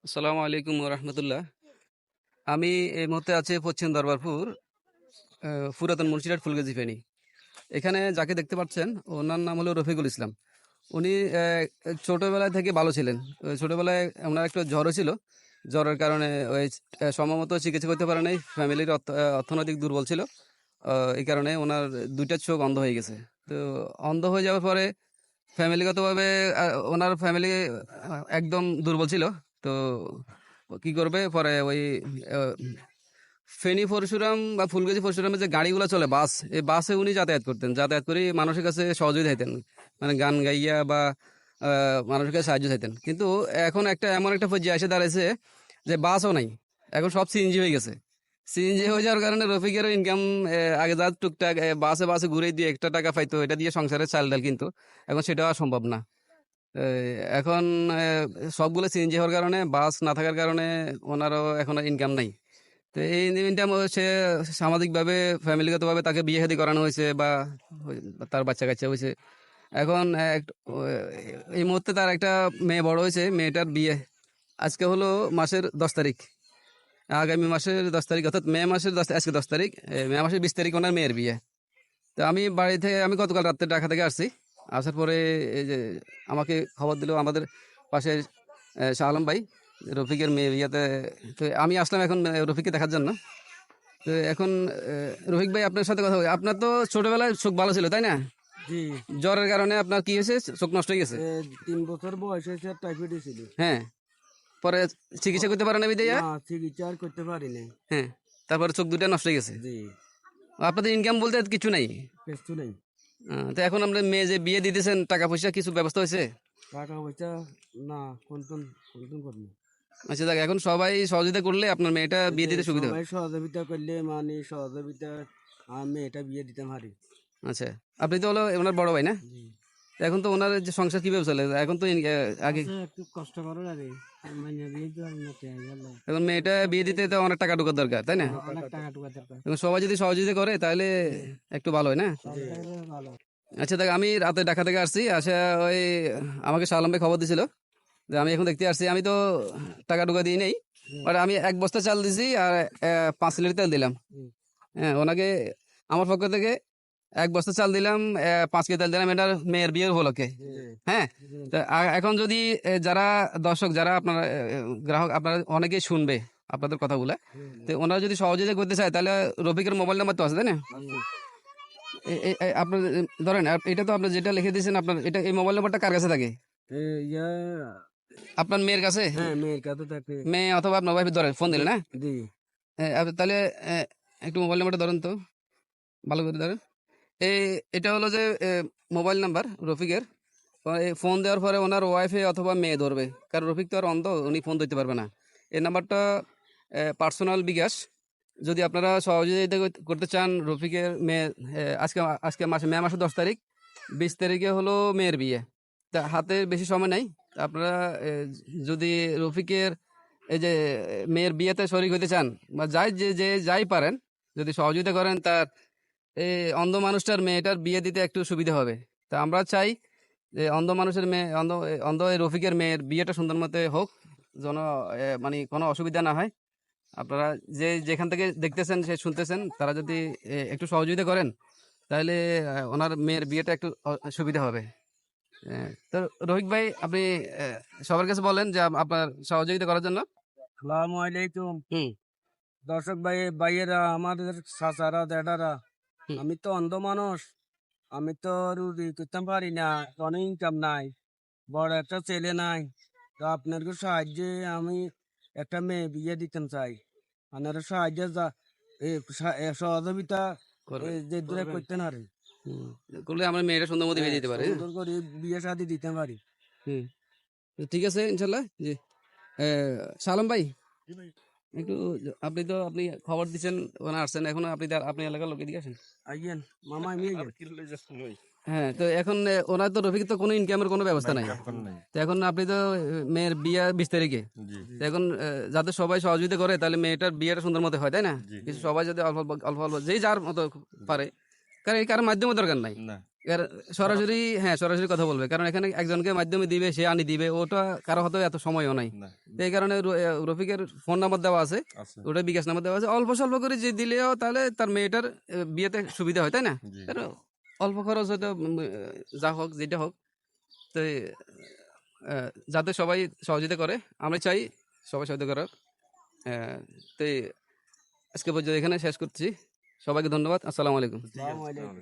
আসসালামু আলাইকুম রহমতুল্লাহ। আমি এই মুহূর্তে আছি পশ্চিম দরবারপুর পুরাতন মুন্সিরহাট ফুলগাজী ফেনী। এখানে যাকে দেখতে পাচ্ছেন ওনার নাম হলো রফিকুল ইসলাম। উনি ছোটবেলা থেকে ভালো ছিলেন। ছোটবেলায় ওনার একটা জ্বর ছিল। জ্বরের কারণে ওই সময়মতো চিকিৎসা করতে পারে নাই। ফ্যামিলির অর্থনৈতিক দুর্বল ছিল। এই কারণে ওনার দুইটা চোখ অন্ধ হয়ে গেছে। তো অন্ধ হয়ে যাওয়ার পরে ফ্যামিলিগতভাবে ওনার ফ্যামিলি একদম দুর্বল ছিল। তো কি করবে পরে ওই আহ, ফেনী পরশুরাম বা ফুলগাজী পরশুরামে যে গাড়িগুলো চলে বাস, এই বাসে উনি যাতায়াত করতেন। যাতায়াত করে মানুষের কাছে সহযোগিতা চাইতেন, মানে গান গাইয়া বা মানুষের কাছে সাহায্য চাইতেন। কিন্তু এখন এমন একটা পর্যায়ে এসে দাঁড়াইছে যে বাসও নাই, এখন সব সিএনজি হয়ে গেছে। সিএনজি হয়ে যাওয়ার কারণে রফিকেরও ইনকাম আগে যা টুকটাক বাসে বাসে ঘুরে দিয়ে একটা টাকা পাইতো, এটা দিয়ে সংসারের চাল ডাল, কিন্তু এখন সেটাও আর সম্ভব না। এখন সবগুলো সিএনজি হওয়ার কারণে, বাস না থাকার কারণে ওনারও এখন ইনকাম নাই। তো এই ইনকাম সে সামাজিকভাবে ফ্যামিলিগতভাবে তাকে বিয়ে শাদী করানো হয়েছে বা তার বাচ্চা কাচ্চা হয়েছে। এখন এই মুহূর্তে তার একটা মেয়ে বড় হয়েছে, মেয়েটার বিয়ে আজকে হলো মাসের 10 তারিখ। আগামী মাসের 10 তারিখ, অর্থাৎ মে মাসের আজকে 10 তারিখ, মে মাসের 20 তারিখ ওনার মেয়ের বিয়ে। তো আমি গতকাল রাত্রে ঢাকা থেকে আসছি। আসার পরে এই যে আমাকে খবর দিল আমাদের পাশে শাহ আলম ভাই, রফিকের মেয়ে বিয়েতে। তো আমি আসলাম এখন রফিককে দেখার জন্য। তো এখন রফিক ভাই, আপনার সাথে কথা বলি। আপনার তো ছোটবেলায় চোখ ভালো ছিল, তাই না? জি। জ্বরের কারণে আপনার কি হয়েছে, চোখ নষ্ট হয়ে গেছে? 3 বছর বয়স হয়েছে টাইফয়েড ছিল। হ্যাঁ, পরে চিকিৎসা করতে পারেন না বিদায়? না, চিকিৎসা আর করতে পারি নাই। হ্যাঁ, তারপরে চোখ দুটা নষ্ট হয়ে গেছে। জি। আপনাদের ইনকাম বলতে কিছু নাই? কিছু নেই। তো এখন আপনার মেয়ে যে বিয়ে দিতেছেন, টাকা পয়সা কিছু ব্যবস্থা হয়েছে? টাকা পয়সা না, কোনটন কোনটন করবো। আচ্ছা, দেখ, এখন সবাই সহযোগিতা করলে আপনার মেয়েটা বিয়ে দিতে সুবিধা হবে। সবাই সহযোগিতা করলে মানে সহযোগিতা আমি এটা বিয়ে দিতে পারি। আচ্ছা, আপনি তো হলো ওনার বড় ভাই না? জি। তো এখন তো ওনার যে সংসার কিভাবে চলে, এখন তো আগে আছে, একটু কষ্ট করার আগে মানে বিয়ে দেওয়ার মতো গেল। এখন মেয়েটা বিয়ে দিতে তো অনেক টাকা ঢোকার দরকার, তাই না? অনেক টাকা টুকা দরকার। এখন সবাই যদি সহযোগিতা করে তাহলে একটু ভালো হয় না? সরকারের ভালো। আচ্ছা, দেখ, আমি রাতে ঢাকা থেকে আসছি। ওই আমাকে শাহ আলম ভাই খবর দিছিল যে আমি এখন দেখতে আসছি। আমি তো টাকা ঢোকা দিই নেই, আর আমি 1 বস্তা চাল দিছি আর 5 লিটার তেল দিলাম। হুম। হ্যাঁ, ওনাকে আমার পক্ষ থেকে 1 বস্তা চাল দিলাম, 5 কেজি তেল দিলাম, এটা মেয়ের বিয়ের উপলক্ষে। জি। হ্যাঁ, জি। তা এখন যদি যারা দর্শক, যারা আপনারা গ্রাহক, আপনারা অনেকেই শুনবে আপনাদের কথাগুলো। তো ওনারা যদি সহযোগিতা করতে চায় তাহলে রফিকের মোবাইল নাম্বার তো আছে, তাই না? আপনার ধরেন এটা তো আপনার যেটা লিখে দিয়েছেন, আপনার এটা এই মোবাইল নাম্বারটা কার কাছে থাকে? ইয়া। আপনার মেয়ের কাছে? হ্যাঁ, মেয়ের কাছে থাকে। মেয়ে অথবা আপনার ওয়াইফ ধরেন, ফোন দিলে না? জি। তাহলে একটু মোবাইল নাম্বারটা ধরেন তো, ভালো করে ধরেন। এই এটা হলো যে মোবাইল নাম্বার রফিকের। ফোন দেওয়ার পরে ওনার ওয়াইফে অথবা মেয়ে ধরবে, কারণ রফিক তো আর অন্ধ, উনি ফোন ধরতে পারবে না। এই নাম্বারটা পার্সোনাল বিকাশ। যদি আপনারা সহযোগিতা করতে চান রফিকের মেয়ে, আজকে আজকে মে মাসের 10 তারিখ, 20 তারিখে হলো মেয়ের বিয়ে। তা হাতে বেশি সময় নাই। তা আপনারা যদি রফিকের এই যে মেয়ের বিয়েতে শরিক হতে চান বা যাই পারেন, যদি সহযোগিতা করেন, তার এই অন্ধ মানুষটার মেয়েটার বিয়ে দিতে একটু সুবিধা হবে। তা আমরা চাই যে অন্ধ মানুষের মেয়ে, অন্ধ এই রফিকের মেয়ের বিয়েটা সুন্দর মতে হোক, যেন মানে কোনো অসুবিধা না হয়। আপনারা যেখান থেকে দেখতেছেন, শুনতেছেন, তারা যদি একটু সহযোগিতা করেন তাহলে ওনার মেয়ের বিয়েটা একটু সুবিধা হবে। তো রফিক ভাই, আপনি সবার কাছে বলেন যে আপনার সহযোগিতা করার জন্য। আসসালামু আলাইকুম হুম। দর্শক ভাইয়েরা, আমাদের চাচারা দাদারা। হুম। আমি তো অন্ধ মানুষ, আমি তো রুজি করতে পারি না, কোনো ইনকাম নাই, বড় একটা ছেলে নাই। তো আপনার সাহায্যে আমি একটা মেয়ে বিয়ে দিতে চাই। আপনার সাহায্যে সহযোগিতা করবেন। যে দূরে করতে পারি। হুম। করলে আমার মেয়েটা সুন্দর মতো বিয়ে দিতে পারে। হ্যাঁ? সুন্দর করে বিয়ে শাদী দিতে পারি। হুম। তো ঠিক আছে, ইনশাল্লাহ। জি। সালাম ভাই, একটু আপনি খবর দিচ্ছেন, ওখানে আসছেন, এখন আপনি এলাকার লোক, এদিকে আসেন। আইয়েন মামা, আমি আইয়েন। হ্যাঁ, তো এখন ওনার তো রফিক তো কোনো ইনকামের কোনো ব্যবস্থা নাই। তো এখন আপনি তো মেয়ের বিয়ে 20 তারিখে। তো এখন যাতে সবাই সহযোগিতা করে তাহলে মেয়েটার বিয়েটা সুন্দর মতো হয়, তাই না? কিছু সবাই যদি অল্প অল্প অল্প অল্প যেই যার মতো পারে, কারণ এই কারোর মাধ্যমে দরকার নাই। সরাসরি, হ্যাঁ সরাসরি কথা বলবে, কারণ এখানে একজনকে মাধ্যমে দিবে, সে আনি দিবে, ওটা কারো হয়তো এত সময়ও নাই। না, তো এই কারণে রফিকের ফোন নাম্বার দেওয়া আছে, আছে। ওটা বিকাশ নাম্বার দেওয়া আছে, অল্প স্বল্প করে যে দিলেও তাহলে তার মেয়েটার বিয়েতে সুবিধা হয়, তাই না? জি। কারণ অল্প খরচ হয়তো যা হোক যেটা হোক, তো যাতে সবাই সহযোগিতা করে, আমরা চাই সবাই সহযোগিতা করার। তো আজকে পর্যন্ত এখানে শেষ করছি। সবাইকে ধন্যবাদ। আসসালামু আলাইকুম। আসসালামু আলাইকুম।